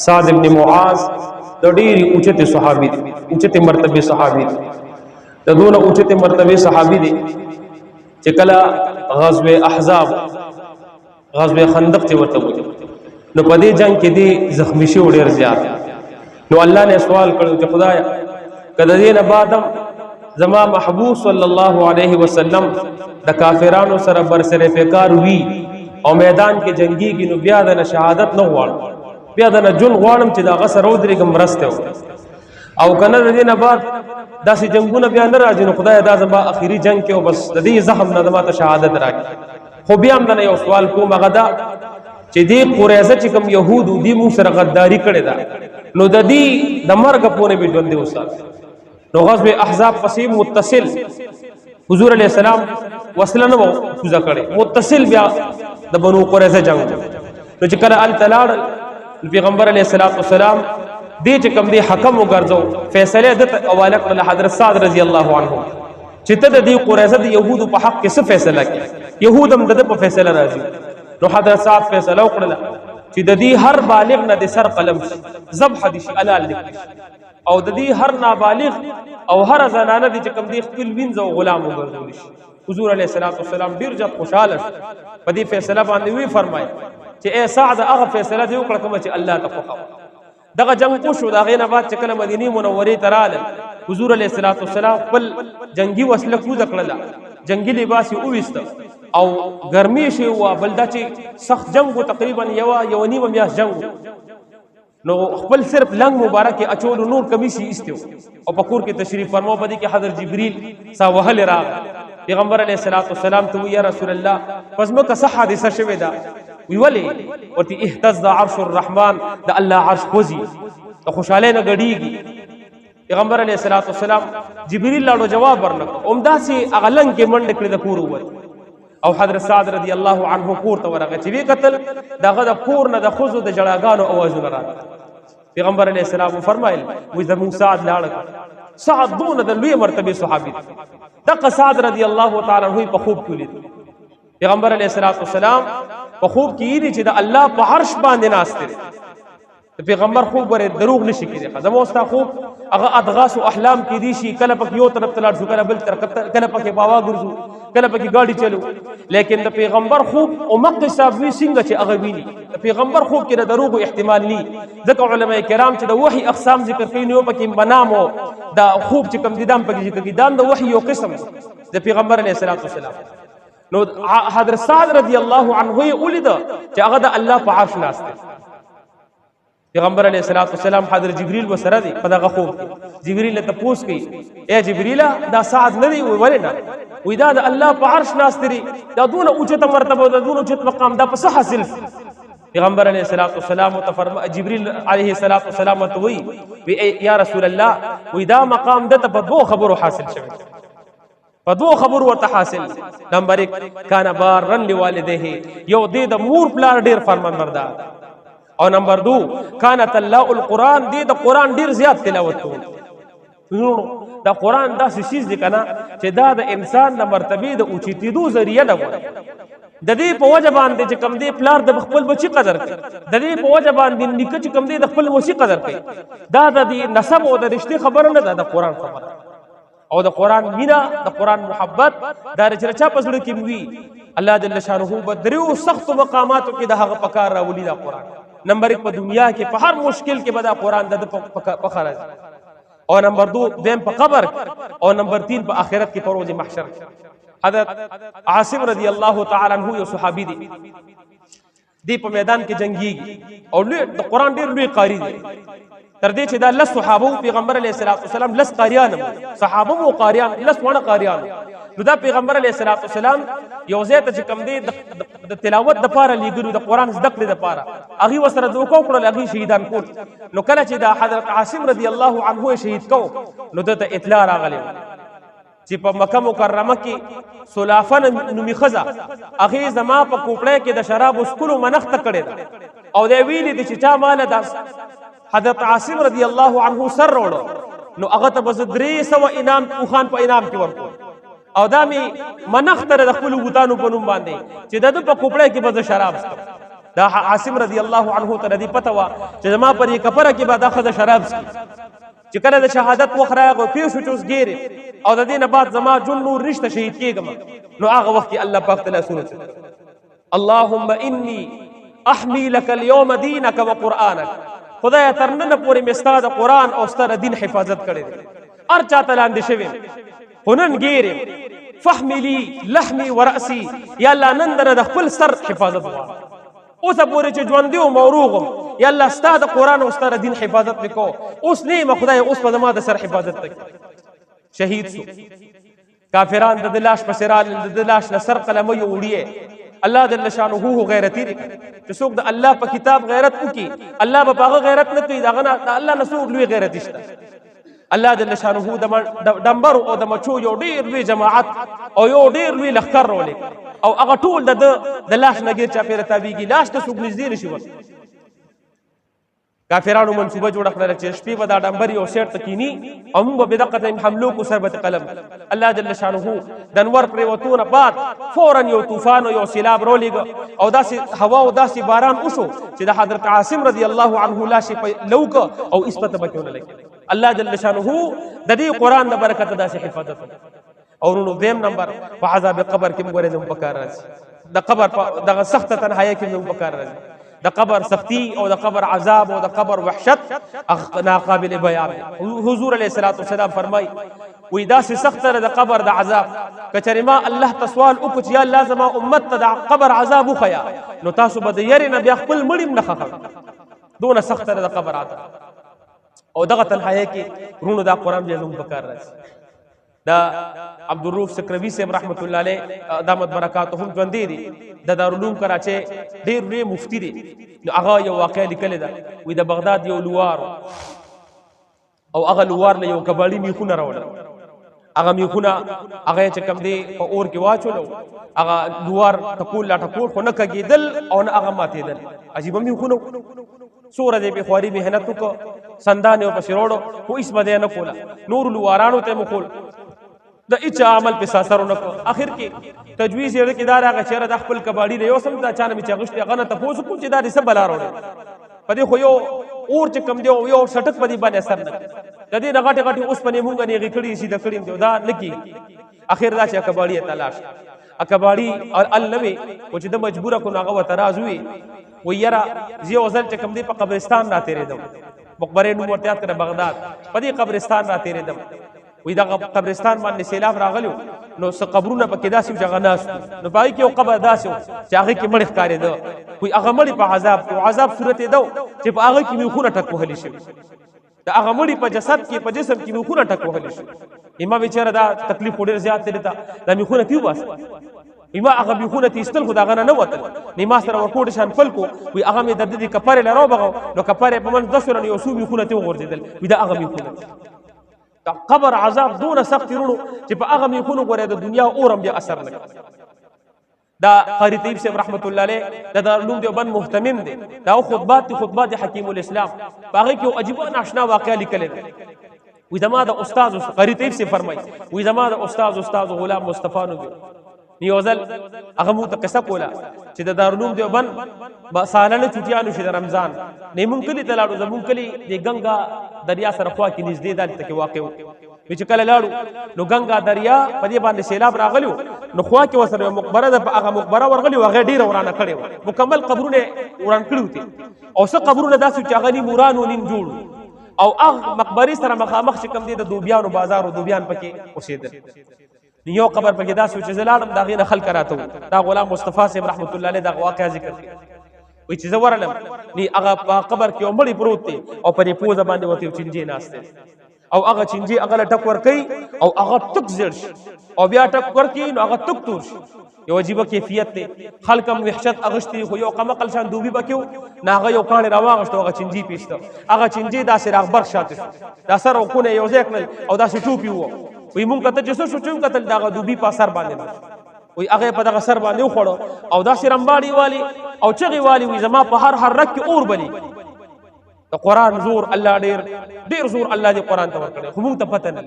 سعد ابن معاذ د ډېرې اوچتې صحابي دي، اوچتې مرتبه صحابي دي، د دونه اوچتې مرتبه صحابي دي چې کله غزوه احزاب غزوه خندق چې ورته وایي نو په دې جنگ کې دي زخمی شو ډېر زیات. نو الله نے سوال کړو چې خدایا کله دې نه بعدم زما محبوب صلی الله علیه وسلم د کافرانو سره برسره فکار وی او میدان کې جنگي کې نو بیا د شهادت نه غواړم، بیا د جون غواړم چې دا غسر او درې مرسته او کنه د دې نه بعد داسې جنگونه بیا نه راځي نو خدای دا زما اخیری جنگ کې او بس د دې زخم نه زما ته شهادت راکړي. خو بیا هم د یو سوال کوم هغه دا چې دې قریظه چې کوم يهودو دې مو سره غداری کړي دا نو د دې د مرګ په نه به ژوند وسات. نو غزوه احزاب پسې متصل حضور علیہ السلام وصله نه کوزه کړي، متصل بیا د بنو قریظه جنگ نو چې کله ال تلاړ پیغمبر علیہ الصلوۃ والسلام دې چې کوم دې حکم وګرځو فیصله د حواله کړل حضرت سعد رضی الله عنه چې ته د دې قریظه د يهودو په حق کې څه فیصله کړي، يهود هم د په فیصله راځي. نو حضرت سعد فیصله وکړه چې د دې هر بالغ نه د سر قلم ذبح دي شي حلال دي او د دې هر نابالغ او هر زنانه دي چې کوم دې خپل وینځ او غلام وګرځول شي. حضور علیہ الصلوۃ والسلام ډیر ځکه خوشاله په دې فیصله باندې وی فرمایي چې اے سعد هغه فیصله دی وکړه کوم چې الله ته خوښ دغه جنگ کو شو دا غینه بعد چې کله مدینه منوره ته رااله حضور علیہ الصلوۃ والسلام خپل جنگي وسله کو ځکړه جنگي لباس یې اوست او ګرمي شي او بلدا چې سخت جنگ تقریبا یو نیمه میاش جنگ نو خپل صرف لنګ مبارک اچول نور کمیسی استو او پکور کې تشریف فرماو پدې کې حضرت جبريل سا وهل راغ پیغمبر علیہ الصلوۃ والسلام ته یا رسول الله پس مو که صح حدیث شوی دا ویولې ورته اهتز عرش الرحمن د الله عرش خوځي خوشاله نه غړيږي. پیغمبر علیہ الصلوۃ والسلام جبريل لاړو جواب ورنکړ اومدا سي اغلن کې منډ کړی د کور ووت او حضرت سعد رضی الله عنه کور ته ورغه چې وی قتل دغه د کور نه د خوځو د جړاګانو اوازونه راغله. پیغمبر علیہ السلام فرمایل وې زمو سعد لاړ سعد دون د لوی مرتبه صحابي دغه سعد رضی الله تعالی عنہ په خوب کې لید پیغمبر علیہ الصلوۃ والسلام په خوب کې یې چې د الله په عرش باندې ناشته پیغمبر خوب ور دروغ نشي کېږي زمو استا خوب هغه ادغاس او احلام کې دي شي کله پک یو طرف تلاړ شو کله بل طرف کله پک باوا ګرځو کله پک گاډي چلو لیکن د پیغمبر خوب او مکه صاحب وی څنګه چې هغه ویني د پیغمبر خوب کې د دروغ احتمال ني ځکه علما کرام چې د وحي اقسام ذکر کوي نو پکې منامو دا خوب چې کم دي دام پکې ذکر کوي دام د وحي یو قسم د پیغمبر علیه السلام نو حضرت سعد رضی الله عنه ولید چې هغه د الله په عرش ناشته پیغمبر علیہ الصلوۃ والسلام حضرت جبريل وسره دی په دغه خوب جبريل ته پوښ کوي اے جبريل دا سعد نه دی ولنه وې دا د الله په عرش ناستري دا دونه اوچته مرتبه دا دونه اوچت مقام دا په حاصل پیغمبر علیہ الصلوۃ والسلام فرما جبريل علیہ الصلوۃ والسلام ته وی یا رسول الله وې دا مقام د په دوه خبرو حاصل شوی په دوه خبرو ورته حاصل. نمبر 1 کان بارن لوالديه یو دې د مور پلار ډیر فرمانبردار او نمبر 2 کانت الله القرآن دې د قرآن ډیر زیات تلاوت کوي. دا قرآن داسې شیز دی کنه چې دا د انسان د مرتبه د اوچتېدو ذریعہ ده. د دې په وجه باندې چې کم دې پلار د خپل بچی قدر کوي، د دې په وجه باندې نیکه چې کم دې د خپل موسی قدر کوي. دا د نسب او د رشتې خبره نه ده، د قرآن خبره او د قرآن مینا د قرآن محبت دا رچا پسړ کې وی الله جل شانه بدرو سخت مقاماتو کې د هغه پکار راولي دا قرآن. نمبر 1 په دنیا کې په هر مشکل کې به دا قرآن د پخره او نمبر 2 دیم په قبر او نمبر 3 په آخرت کې په ورځ محشر. حضرت عاصم رضی الله تعالی عنہ یو صحابي دی په میدان کې جنگي او د قرآن ډیر لوی قاری دی تر دې چې دا لس صحابه پیغمبر علیه السلام لس قاریان صحابه او قاریان لس ونه قاریان نو دا پیغمبر علیه السلام یو ځای ته چې کم دی د تلاوت د پاره لګرو د قرآن زده کړې د پاره هغه وسره د وکړل هغه شهیدان کول. نو کله چې دا حضرت عاصم رضی الله عنه شهید کو نو ته اطلاع راغله چې په مکه مکرمه کې سلافن نومي خزا هغه زما په کوپړې کې د شراب اسکلو منخت کړي او دا ویلي دي چې چا مال داس حضرت عاصم رضی الله عنه سر وړو نو هغه ته بس 300 انعام او خان په انعام کې ورکو او دا می منختر د خپل بوتانو په نوم باندې چې د په کوپړې کې بز شراب دا عاصم رضی الله عنه ته دی پته وا چې زما پر یې کفره کې بعد اخذ شراب څکي چې کله د شهادت وخت راغو پیو شو چوس ګیره او د دینه بعد زما جون نور رشتہ شهید کېږم نو هغه وخت الله پاک تعالی سنت اللهم انی احمی لك اليوم دینك وقرآنك خدای ترنن پوری مستاد قرآن او ستر دین حفاظت کړي ار چاته لاندې شوی هنن ګیره فحملی لحمی ورأسی یا الله نن در خپل سر حفاظت وکړه اوس پورې چې ژوند دی او موروغم یا الله ستاد قرآن او ستر دین حفاظت وکړو اوس نه خدای اوس په زما د سر حفاظت وکړي شهید شو کافران د لاش په سرال د لاش سر قلم یو وړي الله جل شانه غیرتی دی چې څوک د الله په کتاب غیرت وکي الله به هغه غیرت نه کوي داغه نه الله نه څوک لوی غیرت شته الله جل شانه د دمبر او د مچو یو ډیر لوی جماعت او یو ډیر لوی لخر رولې او هغه ټول د لاش نګیر چا پیره تابېږي لاش ته څوک نږدې نشي ورته کافرانو منصوبه جوړ کړل چې شپې به دا ډمبر یو سیټ تکینی او موږ به دقه حملو کو سربت قلم الله جل شانه دنور پر وتونه بعد فورا یو طوفان او یو سیلاب رولېګ او داسې هوا او داسې باران وشو چې د حضرت عاصم رضی الله عنه لاش لوک او اسپته بکونه لګي الله جل شانه د دې قران د برکت داسې حفاظت او نو دیم نمبر په عذاب قبر کې موږ زم پکار راځي د قبر د سخت تنهایی کې موږ پکار راځي د قبر سختی او د قبر عذاب او د قبر وحشت ناقابل بیان حضور علیہ الصلوۃ والسلام فرمای وې دا سخت د قبر د عذاب کچری ما الله تسوال او چې یا الله زما امت ته د قبر عذاب وخیا نو تاسو به یری نه بیا خپل مړیم نه خخه دون سخت د قبر عذاب او دغه تنهایی کې رونو دا قران دې زموږ پکار راځي دا عبدالروف سکروی صاحب رحمت الله علیه دامت برکاتهم ژوندې دي د دارالعلوم کراچي ډېر لوی مفتی دي نو هغه یو واقعه لیکلې ده وې د بغداد یو لوار او هغه لوار له یو کباړي میخونه راوړل هغه میخونه هغه چې کم دی په اور کې واچولو هغه لوار ټکول لا ټکول خو نه کېدل او نه هغه ماتېدل عجیب میخونه سوره دې په خواري مهنت وکړه سندان او پسروړو خو اس باندې نه کولا نور لوارانو ته مخول د اچ عمل په ساسرو نه اخر کې تجویز یې کې دار هغه چیرې د خپل کباړي له یو سم دا چانه می چغشتي غنه ته پوسو کو چې دا رسب بلا راوړي پدې خو یو اور چې کم دی یو شټک پدې باندې اثر نه د دې غټي غټي اوس پنې مونږ نه غکړي سي د کړي دی دا نکی اخر دا چې کباړي تلاش کباړي او النبي او چې د مجبوره کو هغه وترازوي ويرا زی وزل چې کم دی په قبرستان را تیرې دم مقبره نو ورته کړه بغداد پدې قبرستان را تیرې دم وې دا قبرستان باندې سیلاب راغلو نو څه قبرونه پکې داسې جغناس نو پای کې یو قبر داسې چې هغه کې مړ ښکارې ده وې هغه مړ په عذاب او عذاب صورت ده چې په هغه کې میخونه ټک وهلی شي دا هغه مړ په جسد کې په جسم کې میخونه ټک وهلی شي امام بیچاره دا تکلیف ډېر زیات دی دا میخونه تیو بس ایما هغه میخونه تیستل خو دا غنه نه وته نیما سره ورکوټ شان فلکو وې هغه مې د دې کفاره لرو بغو نو کفاره په من 10 رن یو سو میخونه تی وغورځیدل وې دا هغه میخونه قبر عذاب دون سخت رونو چې په هغه میخونو غره د دنیا اورم بیا اثر نه دا قاری طیب صاحب رحمت الله علیه د دارالعلوم دیوبند مهتمم دي دا خطبات حکیم الاسلام هغه کې عجیب ناشنا واقعا لیکل دي وې زما د استاد قاری طیب سے فرمای وې زما د استاد غلام مصطفی نو نیوزل هغه مو ته قصه کوله چې د دارالعلوم دیوبند با سالانه چټیانو شي د رمضان نیمون کلی ته لاړو زمون کلی د گنگا دریا سره خوا کې نږدې دالته کې واقع و چې کله لاړو نو گنگا دریا په دې باندې سیلاب راغلو نو خوا کې وسره مقبره ده هغه مقبره ورغلی هغه ډیره ورانه کړي مکمل قبرونه وران کړو دي او څه قبرونه داسې چې هغه مورانو نیم جوړ او هغه مقبره سره مخامخ چې کم دي د دوبیانو بازار او دوبیان پکې اوسېدل یو قبر پکې دا سوچ زلاړم دا غینه خلک راته دا غلام مصطفی صاحب رحمت الله علیه دا واقعا ذکر وي چې زورلم ني هغه قبر کې عمرې پروت دي او پرې پوزه باندې وته چنجي ناشته او هغه چنجي هغه ټک ور کوي او هغه ټک زړ او بیا ټک ور کوي نو هغه ټک تور یو عجیب کیفیت ته خلکم وحشت اغشتي خو یو قمقل شان دوبي بکیو ناغه یو کان راواغشت هغه چنجي پیسته هغه چنجي دا سره اخبار شاته دا سره کو نه یو ځکل او دا ټوپی وو وی مونږ ته چې څه شو قتل دا دوبي په سر باندې وی هغه په دغه سر باندې وخړو او دا شرمباړي والی او چغي والی وی زما په هر رک اور بلی د قران زور الله ډیر زور الله دې قران ته ورکړي خو مونږ ته پته نه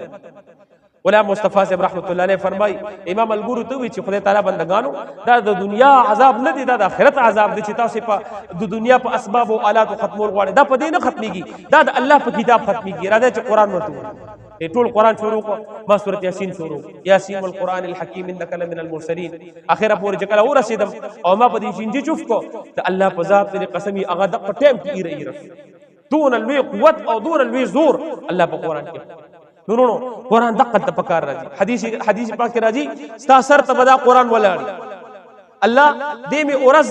غلام مصطفی صاحب رحمت الله علیه فرمای امام الګورو ته وی چې خدای تعالی بندگانو دا د دنیا عذاب نه دي، دا د آخرت عذاب دي چې تاسو په د دنیا په اسباب او آلات ختمول غواړي، دا په دې نه ختميږي، دا د الله په کتاب ختميږي. راځي چې قران ورته ټول قران شروع کو، ما سورۃ یاسین شروع، یاسین والقران الحکیم انک لمن المرسلین اخره پورې چې کله ورسیدم او ما په دې شینجه چوف کو ته الله په ذات دې قسمی هغه د ټیم کې ایره دون الوی قوت او دون الوی زور الله په قران کې. نو قران دقه ته پکار راځي، حدیث پاک کې راځي ستا سر ته بدا قران ولاړ الله دې می اورز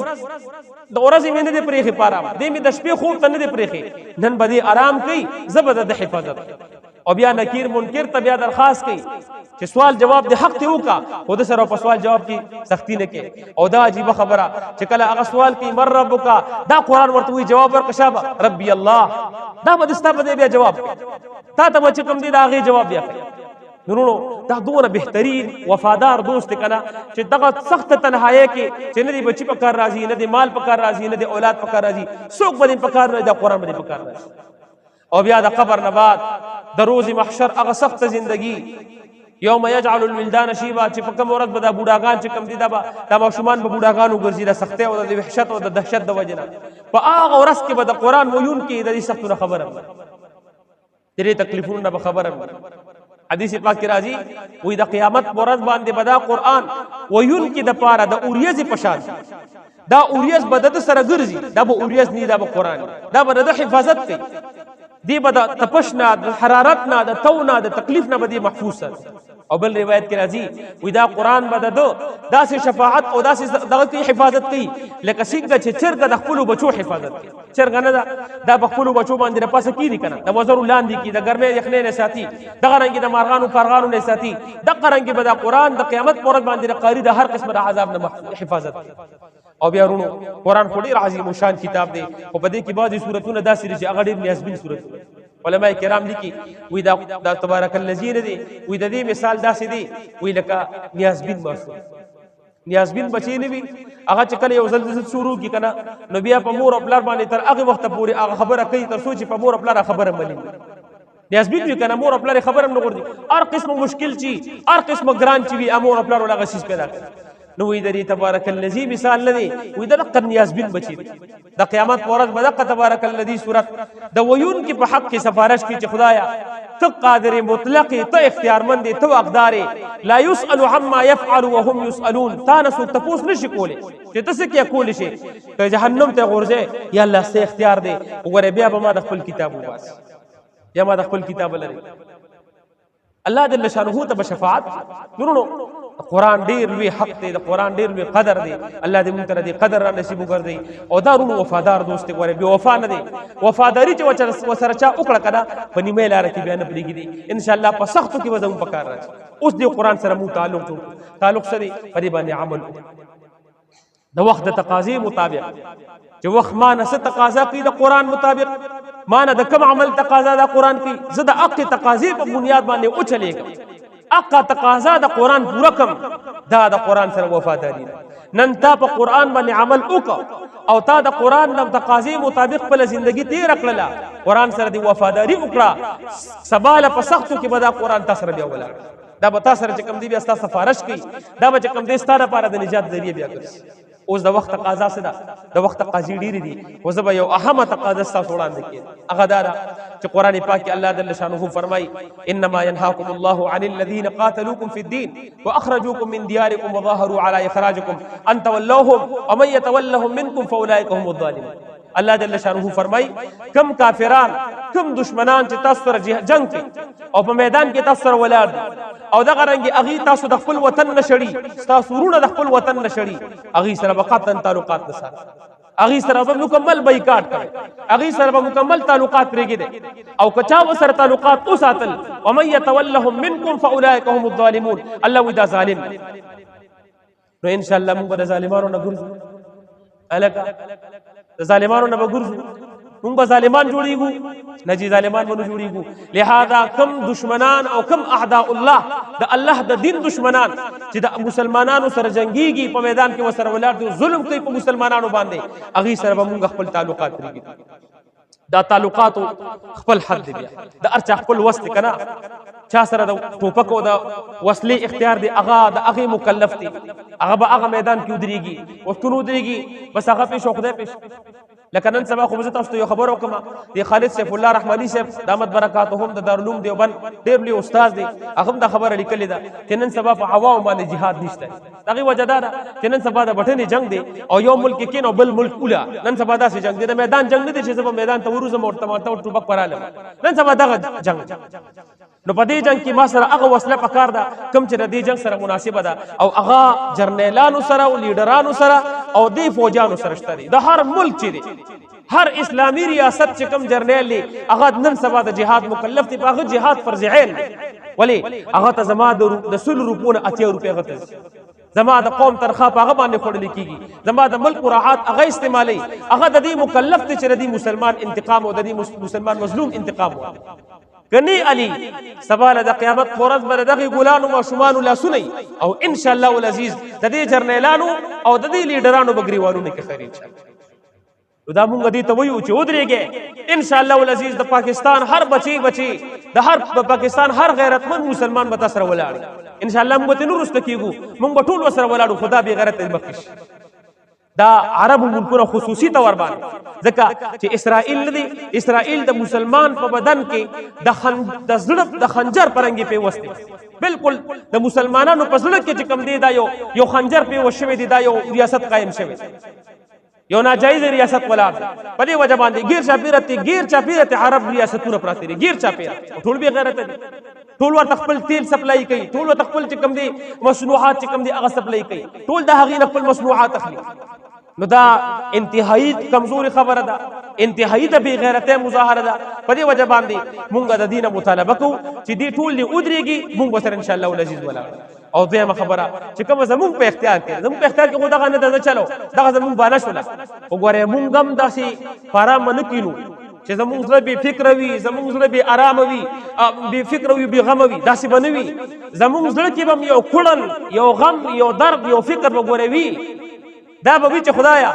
د اورز می نه دې پرېخي پاره دې می د شپې خوب ته نه دې پرېخي، نن بده آرام کوي زبد د حفاظت او بیا نکیر منکر ته بیا درخواست کوي چې سوال جواب د حق ته وکا، خود سره په سوال جواب کې سختی نه کې. او دا عجیب خبره چې کله هغه سوال کوي مر ربک، دا قران ورته وی جواب ورکشابه ربي الله، دا به دستا به بیا جواب تا ته چې کوم دی دا غي جواب بیا نو دا دونه بهترین وفادار دوست کنا چې دغه سخت تنهایی کې چې نه دی بچی په کار راځي، نه دی مال په کار راځي، نه دی اولاد په کار راځي، څوک به په کار راځي، دا قران به په کار راځي. او بیا د قبر نه بعد د روز محشر هغه سخت زندگی یوم یجعل الولدان شیبا چې په کوم ورځ به د بوډاګان چې کم دي دا ماشومان به بوډاګانو ګرځي د سختۍ او د وحشت او د دهشت د وجنه په هغه ورځ کې به د قران ویون کې د دې سختو خبره دې تکلیفونو به خبره. حدیث پاک کې راځي وې د قیامت ورځ باندې به دا قران ویون کې د پاره د اوریز پشان دا اوریز به د سره ګرځي، دا به اوریز نه دا به قران، دا به د حفاظت کوي، دی به د تپش نه د حرارت نه د تو نه د تکلیف نه به دی محفوظ سره. او بل روایت کې راځي وې دا قران به د داسې شفاعت او داسې دغه کې حفاظت کوي لکه څنګه چې چرګ د خپل بچو حفاظت کوي. چرګ نه دا په خپل بچو باندې نه پاسه کیږي کنه، د وزر لاندې کې د ګرمۍ یخنۍ نه ساتي، دغه رنګ د مارغانو پرغانو نه ساتي، دغه رنګ به د قران د قیامت پر ورځ باندې قاری د هر قسم د عذاب نه حفاظت کوي. او بیا ورونو قران خو ډیر عظیم شان کتاب دی او په دې کې بعضی سورتونه داسې دي چې هغه ډیر نیازبین سورتونه علماء کرام لیکي وی دا تبارک الذی دی وی د دې مثال داسې دی وی لکه نیازبین ماشوم، نیازبین بچی نه وي هغه چې کله یو ځل شروع کی کنه نو بیا په مور او پلار باندې تر هغه وخت پورې هغه خبره کوي تر سوچ په مور او پلار خبره ملي نیازبین وی کنه مور او پلار خبره نه ګورځي، هر قسم مشکل چی هر قسم ګران چی وی امور او پلار ولا غسیس پیدا کوي. نو وی دری تبارک الذی مثال لدی وی دغه نیازبین بچی د قیامت ورځ بدقه تبارک الذی صورت د ویون کی په حق کی سفارش کی چې خدایا ته قادر مطلق ته اختیارمند ته اقدار لا يسأل عما يفعل وهم يسألون، تا نسو تپوس نشي کوله چې تاسو کې کول شي ته جهنم ته غورځي یا الله سه اختیار دی وګوره بیا به ما د خپل کتاب وباس یا ما د خپل کتاب لري الله جل شانه ته بشفاعت. نورو قران ډیر لوی حق دی، د قران ډیر لوی قدر دی، الله دې مونږ ته دې قدر را نصیب وګرځي. او دا ورونو وفادار دوست دی، ګوره بے وفا نه دی، وفاداری چې وسره چا وکړه کړه په نیمه لار کې بیان پرېږي دي ان شاء الله په سختو کې وزم پکار راځي. اوس دې قران سره مو تعلق سره په دې باندې عمل د وخت د تقاضې مطابق چې وخت ما نه ست تقاضا کوي د قران مطابق، ما نه د کوم عمل تقاضا د قران کوي، زه د حق تقاضې په بنیاد باندې او چلےګم، اقا تقاضا د قران پورا کم، دا د قران سره وفاداری. نن تا په قران باندې عمل وکړه او تا د قران د تقاضې مطابق په ژوندۍ تیر کړله، قران سره دی وفاداری وکړه، سباله په سختو کې به دا قران تاسو بیا ولاړ، دا به تاسو سره کوم دی بیا تاسو سفارش کوي، دا به کوم دی ستاره لپاره د نجات ذریعہ بیا ګرځي. اوس د وخت تقاضا سره د وخت تقاضې ډېرې دي، خو زه به یو اهمه تقاضا تاسو وړاندې کړم، هغه دا چې قران پاک الله جل شانه فرمایي انما ينهاكم الله عن الذين قاتلوكم في الدين واخرجوكم من دياركم وظاهروا على اخراجكم ان تولوهم ومن يتولهم منكم فاولئك هم الظالمون. الله جل شانه فرمای کم کافران کم دشمنان چې تاسو سره جنگ کوي او په میدان کې تاسو سره ولاړ او دغه رنګي اغي تاسو د خپل وطن نشړي، تاسو ورونه د خپل وطن نشړي، اغي سره وقتن تعلقات نسار، اغي سره به مکمل بایکاټ کوي، اغي سره به مکمل تعلقات پرېږي دي او کچا وسره تعلقات اوساتل ومن يتولهم منكم فاولئك هم الظالمون. الله ودا ظالم نو ان شاء الله موږ د ظالمانو نه ګرځو، الکه د ظالمانو نه ګرځو، موږ به ظالمان جوړیږو نه چې ظالمان ونه جوړیږو. لہذا کم دشمنان او کم اعداء الله د الله د دین دشمنان چې د مسلمانانو سره جنگيږي په میدان کې وسره ولاړ دي ظلم کوي په مسلمانانو باندې، اغي سره به موږ خپل تعلقات پرېږدي. دا تعلقات خپل حد دی، بیا د ارچا خپل وسط کنا چا سره د ټوپک او د وسلې اختیار دی هغه د هغې مکلف دی، هغه به هغه میدان کې ودرېږي، اوس که نه ودرېږي بس هغه پیش او خدای پیش. لکه نن سبا خو زه تاسو ته یو خبر وکړم، د خالد سیف الله رحماني صاحب دامت برکاتهم د دارالعلوم دیوبند ډېر لوی استاد دی، هغه هم دا خبره لیکلې ده چې نن سبا په عوامو باندې جهاد نشته. د هغې وجه دا ده چې نن سبا د بټنې جنګ دی او یو ملک کې کېن او بل ملک اوله. نن سبا داسې جنګ دی، د میدان جنګ نه دی چې زه به میدان ته وروځم او ورته ټوپک پرالم. نن سبا دغه جنګ. نو په دې جنګ کې ما سره هغه وسله پکار ده کوم چې د دې جنګ سره مناسبه ده او هغه جرنیلانو سره او لیډرانو سره او دې فوجانو سره شته دي. د هر ملک چې دی، هر اسلامی ریاست چې کوم جرنیل دی هغه نن سبا د جهاد مکلف دی، په هغه جهاد فرض عین دی. ولې هغه ته زما د 100 روپو نه 80 روپۍ هغه ته زما د قوم ترخه په هغه باندې خوړل کېږي، زما د ملک مراعات هغه استعمالوي، هغه د دې مکلف دی چې د دې مسلمان انتقام او د دې مسلمان مظلوم انتقام واخلي. کني علي سبا د قیامت پر ورځ به دغه ګلانو ماشومانو لاسونه او ان شاء الله العزیز د دې جرنیلانو او د دې لیډرانو بګریوانو کې خیر ان شاء الله. دا مونږ دې ته وایو چې ودرېږئ ان شاء الله العزیز. د پاکستان هر بچي د هر پاکستان هر غیرتمند مسلمان به تاسو سره ولاړ ان شاء الله. موږ ته نور رسته کېږو، موږ به ټول ورسره ولاړو، خدا بې غیرته مخکې شي. دا عربو ملکونه خصوصي طور باندې ځکه چې اسرائیل نه دی، اسرائیل د مسلمان په بدن کې د زړه د خنجر پرنګې پیوست دی. بالکل د مسلمانانو په زړه کې چې کوم دی دا یو خنجر پیوست شوی دی، دا یو ریاست قائم شوی دی، یو ناجایز ریاست ولاړ دی. په دې وجه باندې غیر چاپیره عرب ریاستونه پراته دي، غیر چاپیره ټول بې غیرته دي، ټول ورته خپل تیل سپلای کوي، ټول ورته خپل چې کوم دي مصنوعات چې کوم دي هغه سپلای کوي، ټول د هغې نه خپل مصنوعات اخلي. نو دا انتهایی کمزوري خبره ده، انتهایی د بې غیرتۍ مظاهره ده. په دې وجه باندې مونږ د دې نه مطالبه کوو چې دې ټول دې ودرېږي، مونږ به سره ان شاء الله العزیز ولاړ. او دویمه خبره چې کومه زمونږ په اختیار کې، زمونږ په اختیار کې خو دغه نه ده چلو، دغه زمونږ بالا شوله. وګورئ مونږ هم داسې په ارامه نه کینو چې زمونږ زړه بې فکره وي، زمونږ زړه بې ارامه وي، بې فکره وي، بې غمه وي، داسې به نه وي. زمونږ زړه کې به یو کړن، یو غم، یو درد، یو فکر به ګورئ وي. دا به وي چې خدایا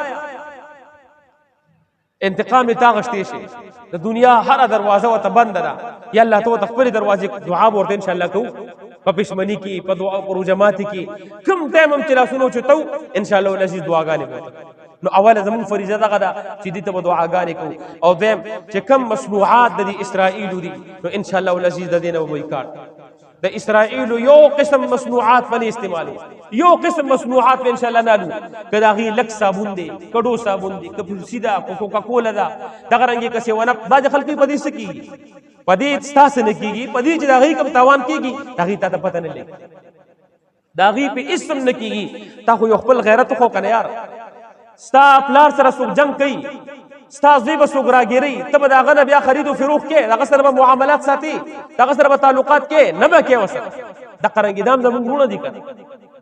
انتقام دې تا غشتی شي، د دنیا هره دروازه ورته بنده ده، یا الله ته ورته خپلې دروازې دعا به ورته ان شاء الله کوو په پښمني کې، په دعا په روژماتي کې، کوم ټایم هم چې لاسونه اوچتو ان شاء الله العزیز دعاګانې به. نو اوله زمونږ فریضه دغه ده چې دې ته به دعاګانې کوو. او دویم چې کوم مصنوعات د دې اسرائیلو دي نو ان شاء الله العزیز د دې نه به بویکاټ. د اسرائیلو یو قسم مصنوعات باندې استعمالو، یو قسم مصنوعات ان شاء الله نالو، که د هغې لک صابون دی، کډو صابون دی، که پیپسي ده، که کوکا کولا ده، دغه رنګې که سیون اپ. بعضې خلک په دې څه کېږي، په دې ستاسې نه کېږي، په دې چې د هغې کوم تاوان کېږي د هغې تا ته پته نه لګي، د هغې په اسم نه کېږي. تا خو یو خپل غیرت وخو که نه یار، ستا پلار سره څوک جنګ کوي، ستا زوی به څوک راګیري، ته به د هغه نه بیا خرید و فروغ کې، د هغه سره به معاملات ساتي، د هغه سره به تعلقات کې نه به کې ورسره. دغه رنګې دا هم زمونږ وروڼه دي که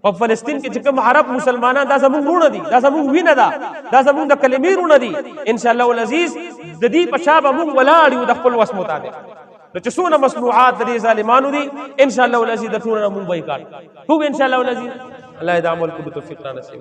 په فلسطین کې چې کوم عرب مسلمانان، دا زمونږ وروڼه دي، دا زمونږ وینه ده، دا زمونږ د کلمې وروڼه دي. ان شاء الله العزیز د دې په شا به مونږ ولاړ یو د خپل وس مطابق. نو چې څونه مصنوعات د دې ظالمانو دي ان شاء الله العزیز د ټولو نه مونږ بایکاټ کوو ان شاء الله العزیز. الله دې عمل کو به توفیق را نصیب.